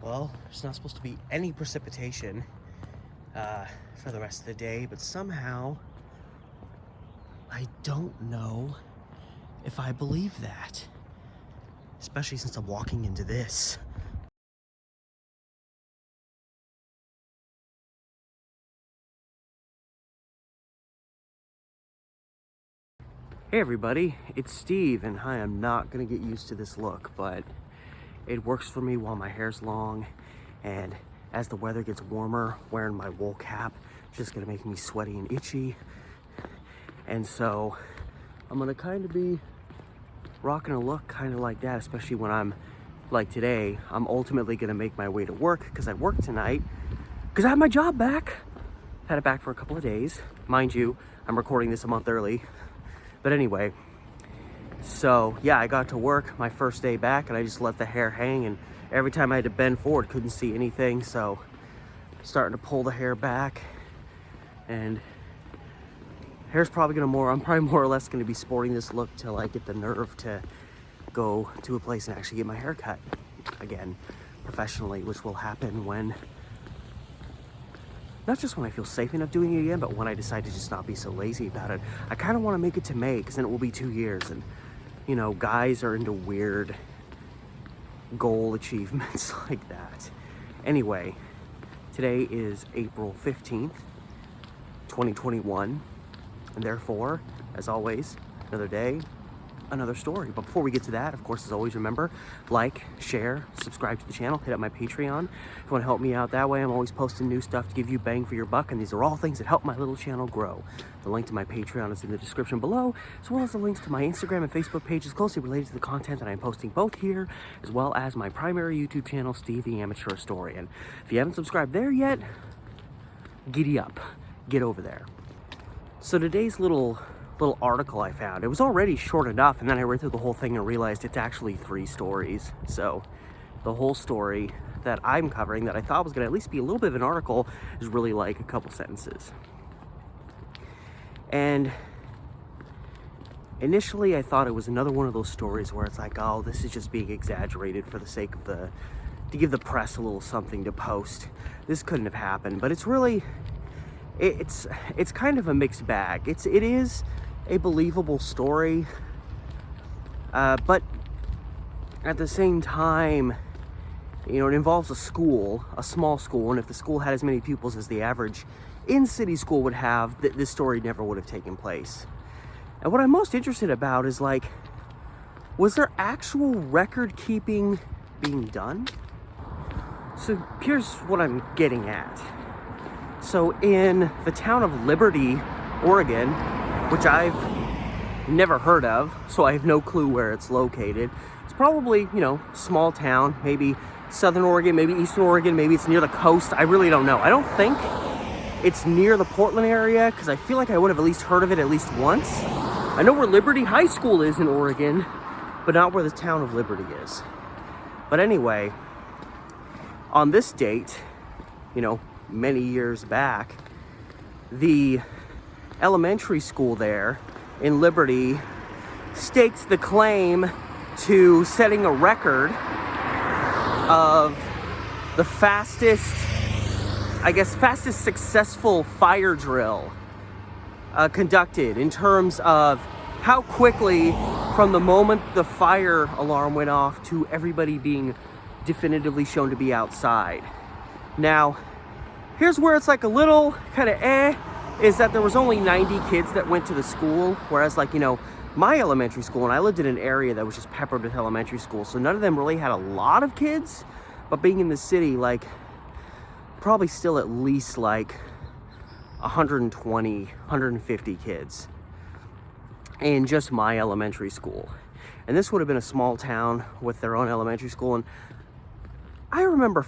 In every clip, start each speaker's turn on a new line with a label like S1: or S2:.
S1: Well, there's not supposed to be any precipitation for the rest of the day, but somehow I don't know if I believe that, especially since I'm walking into this. Hey everybody, it's Steve, and hi, I'm not gonna get used to this look, but it works for me while my hair's long, and as the weather gets warmer, wearing my wool cap is just gonna make me sweaty and itchy. And so I'm gonna kind of be rocking a look kind of like that, especially when I'm like today. I'm ultimately gonna make my way to work because I work tonight because I have my job back. Had it back for a couple of days. Mind you, I'm recording this a month early. But anyway, so yeah, I got to work my first day back and I just let the hair hang, and every time I had to bend forward, couldn't see anything. So starting to pull the hair back, and hair's probably I'm probably more or less gonna be sporting this look till I get the nerve to go to a place and actually get my hair cut again professionally, which will happen when, not just when I feel safe enough doing it again, but when I decide to just not be so lazy about it. I kind of want to make it to May, because then it will be 2 years. And, you know, guys are into weird goal achievements like that. Anyway, today is April 15th, 2021. And therefore, as always, another day, another story. But before we get to that, of course, as always, remember, like, share, subscribe to the channel, hit up my Patreon. If you want to help me out that way, I'm always posting new stuff to give you bang for your buck, and these are all things that help my little channel grow. The link to my Patreon is in the description below, as well as the links to my Instagram and Facebook pages closely related to the content that I'm posting both here, as well as my primary YouTube channel, Steve the Amateur Historian. If you haven't subscribed there yet, giddy up, get over there. So today's little article I found, it was already short enough, and then I read through the whole thing and realized it's actually 3 stories. So the whole story that I'm covering, that I thought was going to at least be a little bit of an article, is really like a couple sentences. And initially I thought it was another one of those stories where it's like, oh, this is just being exaggerated for the sake of to give the press a little something to post. This couldn't have happened. But it's really, it's kind of a mixed bag. It is a believable story, but at the same time, you know, it involves a school, a small school, and if the school had as many pupils as the average in-city school would have, this story never would have taken place. And what I'm most interested about is, like, was there actual record keeping being done? So here's what I'm getting at. So in the town of Liberty, Oregon, which I've never heard of, so I have no clue where it's located. It's probably, you know, small town, maybe Southern Oregon, maybe Eastern Oregon, maybe it's near the coast. I really don't know. I don't think it's near the Portland area, because I feel like I would have at least heard of it at least once. I know where Liberty High School is in Oregon, but not where the town of Liberty is. But anyway, on this date, you know, many years back, the elementary school there in Liberty staked the claim to setting a record of the fastest successful fire drill conducted, in terms of how quickly from the moment the fire alarm went off to everybody being definitively shown to be outside. Now, here's where it's like a little kind of is that there was only 90 kids that went to the school, whereas, like, you know, my elementary school, and I lived in an area that was just peppered with elementary schools, so none of them really had a lot of kids, but being in the city, like, probably still at least like 120, 150 kids in just my elementary school. And this would have been a small town with their own elementary school. And I remember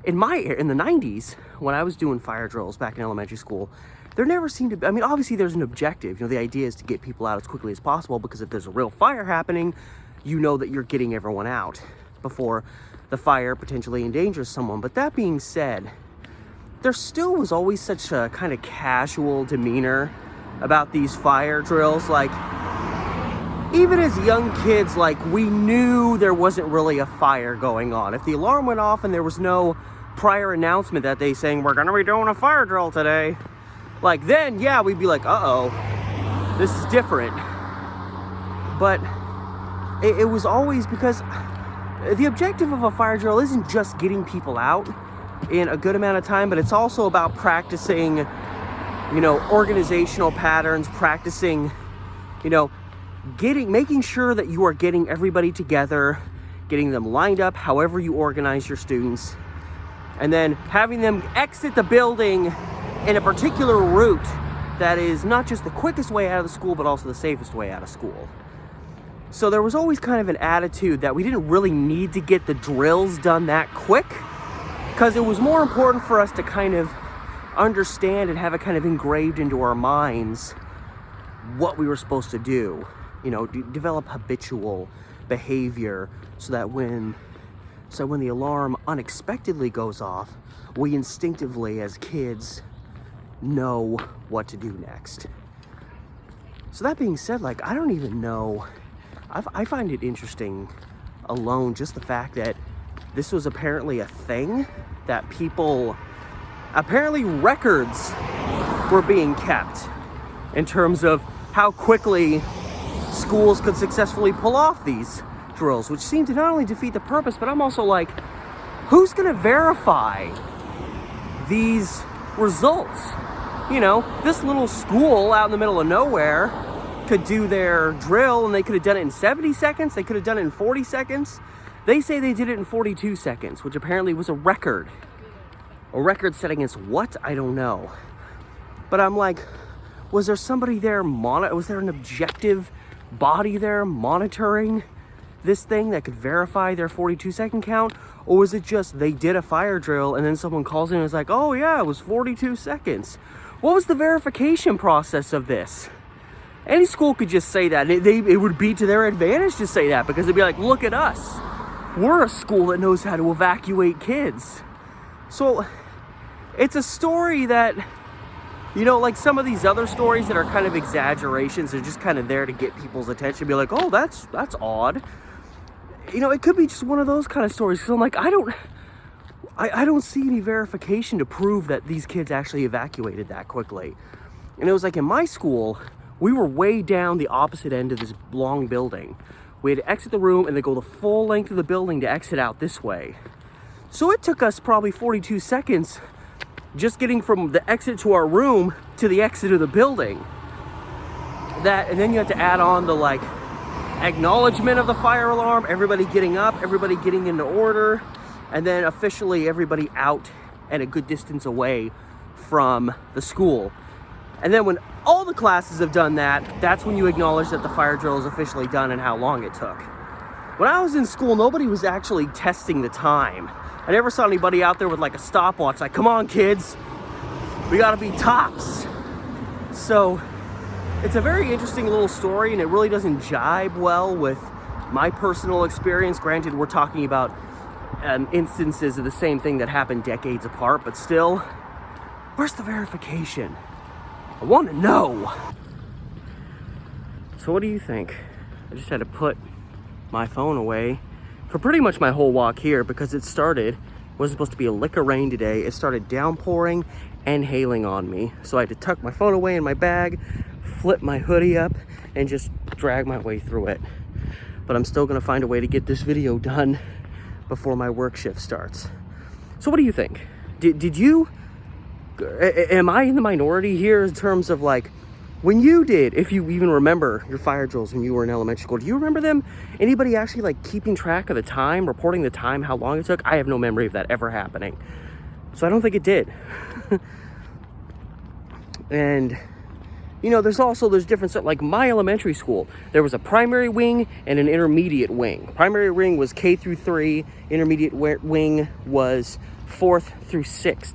S1: in the 90s, when I was doing fire drills back in elementary school, there never seemed to be, I mean, obviously there's an objective. You know, the idea is to get people out as quickly as possible, because if there's a real fire happening, you know that you're getting everyone out before the fire potentially endangers someone. But that being said, there still was always such a kind of casual demeanor about these fire drills. Like, even as young kids, like, we knew there wasn't really a fire going on. If the alarm went off and there was no prior announcement that they saying, we're gonna be doing a fire drill today, like, then, yeah, we'd be like, uh-oh, this is different. But it was always because the objective of a fire drill isn't just getting people out in a good amount of time, but it's also about practicing, you know, organizational patterns, practicing, you know, making sure that you are getting everybody together, getting them lined up however you organize your students, and then having them exit the building in a particular route that is not just the quickest way out of the school, but also the safest way out of school. So there was always kind of an attitude that we didn't really need to get the drills done that quick, because it was more important for us to kind of understand and have it kind of engraved into our minds what we were supposed to do. You know, develop habitual behavior so that when the alarm unexpectedly goes off, we instinctively as kids know what to do next. So that being said, like, I don't even know, I find it interesting alone, just the fact that this was apparently a thing, that apparently records were being kept in terms of how quickly schools could successfully pull off these drills, which seem to not only defeat the purpose, but I'm also like, who's gonna verify these results? You know, this little school out in the middle of nowhere could do their drill and they could have done it in 70 seconds, they could have done it in 40 seconds. They say they did it in 42 seconds, which apparently was a record. A record set against what? I don't know. But I'm like, was there somebody there, was there an objective body there monitoring this thing that could verify their 42-second count? Or was it just they did a fire drill and then someone calls in and is like, oh yeah, it was 42 seconds. What was the verification process of this? Any school could just say that. It would be to their advantage to say that, because it'd be like, look at us. We're a school that knows how to evacuate kids. So it's a story that, you know, like some of these other stories that are kind of exaggerations, they're just kind of there to get people's attention, be like, oh, that's odd. You know, it could be just one of those kind of stories. So I'm like, I don't see any verification to prove that these kids actually evacuated that quickly. And it was like in my school, we were way down the opposite end of this long building. We had to exit the room and then go the full length of the building to exit out this way. So it took us probably 42 seconds just getting from the exit to our room to the exit of the building. And then you have to add on the like acknowledgement of the fire alarm, everybody getting up, everybody getting into order, and then officially everybody out and a good distance away from the school. And then when all the classes have done that, that's when you acknowledge that the fire drill is officially done and how long it took. When I was in school, nobody was actually testing the time. I never saw anybody out there with like a stopwatch, like, come on kids, we gotta be tops. So it's a very interesting little story, and it really doesn't jibe well with my personal experience. Granted, we're talking about instances of the same thing that happened decades apart, but still, where's the verification? I want to know. So what do you think? I just had to put my phone away for pretty much my whole walk here, because it was supposed to be a lick of rain today. It started downpouring and hailing on me. So I had to tuck my phone away in my bag, flip my hoodie up, and just drag my way through it. But I'm still gonna find a way to get this video done before my work shift starts. So what do you think? Am I in the minority here in terms of like, when you did, if you even remember your fire drills when you were in elementary school, do you remember them? Anybody actually like keeping track of the time, reporting the time, how long it took? I have no memory of that ever happening. So I don't think it did. And, you know, there's different stuff. Like my elementary school, there was a primary wing and an intermediate wing. Primary wing was K through 3, intermediate wing was 4th through 6th.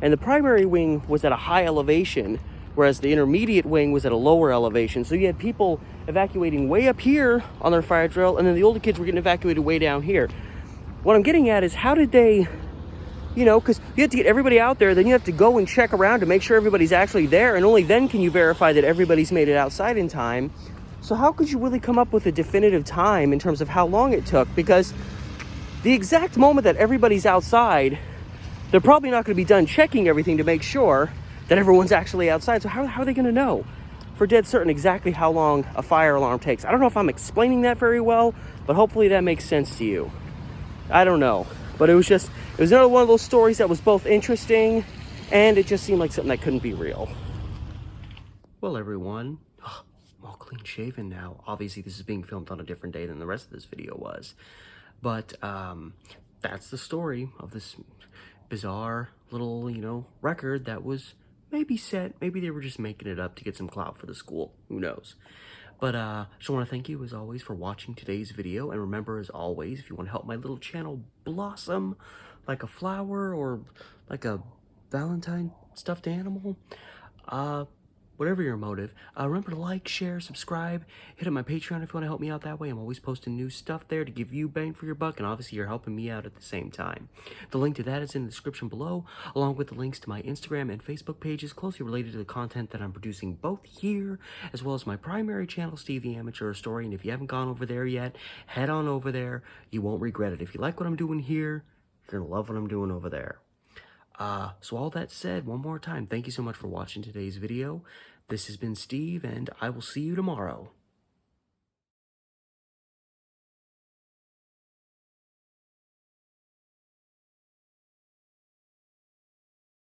S1: And the primary wing was at a high elevation, whereas the intermediate wing was at a lower elevation. So you had people evacuating way up here on their fire drill, and then the older kids were getting evacuated way down here. What I'm getting at is, how did they, you know, because you have to get everybody out there, then you have to go and check around to make sure everybody's actually there, and only then can you verify that everybody's made it outside in time. So how could you really come up with a definitive time in terms of how long it took? Because the exact moment that everybody's outside, they're probably not going to be done checking everything to make sure that everyone's actually outside. So how are they going to know for dead certain exactly how long a fire alarm takes? I don't know if I'm explaining that very well, but hopefully that makes sense to you. I don't know. But it was another one of those stories that was both interesting and it just seemed like something that couldn't be real. Well, everyone, I'm all clean shaven now. Obviously, this is being filmed on a different day than the rest of this video was. But that's the story of this bizarre little, record that was maybe set. Maybe they were just making it up to get some clout for the school. Who knows? But I just want to thank you, as always, for watching today's video. And remember, as always, if you want to help my little channel blossom like a flower or like a Valentine stuffed animal, whatever your motive, remember to like, share, subscribe, hit up my Patreon if you want to help me out that way. I'm always posting new stuff there to give you bang for your buck, and obviously you're helping me out at the same time. The link to that is in the description below, along with the links to my Instagram and Facebook pages closely related to the content that I'm producing both here, as well as my primary channel, Steve the Amateur Story. And if you haven't gone over there yet, head on over there. You won't regret it. If you like what I'm doing here, you're going to love what I'm doing over there. So all that said, one more time, thank you so much for watching today's video. This has been Steve, and I will see you tomorrow.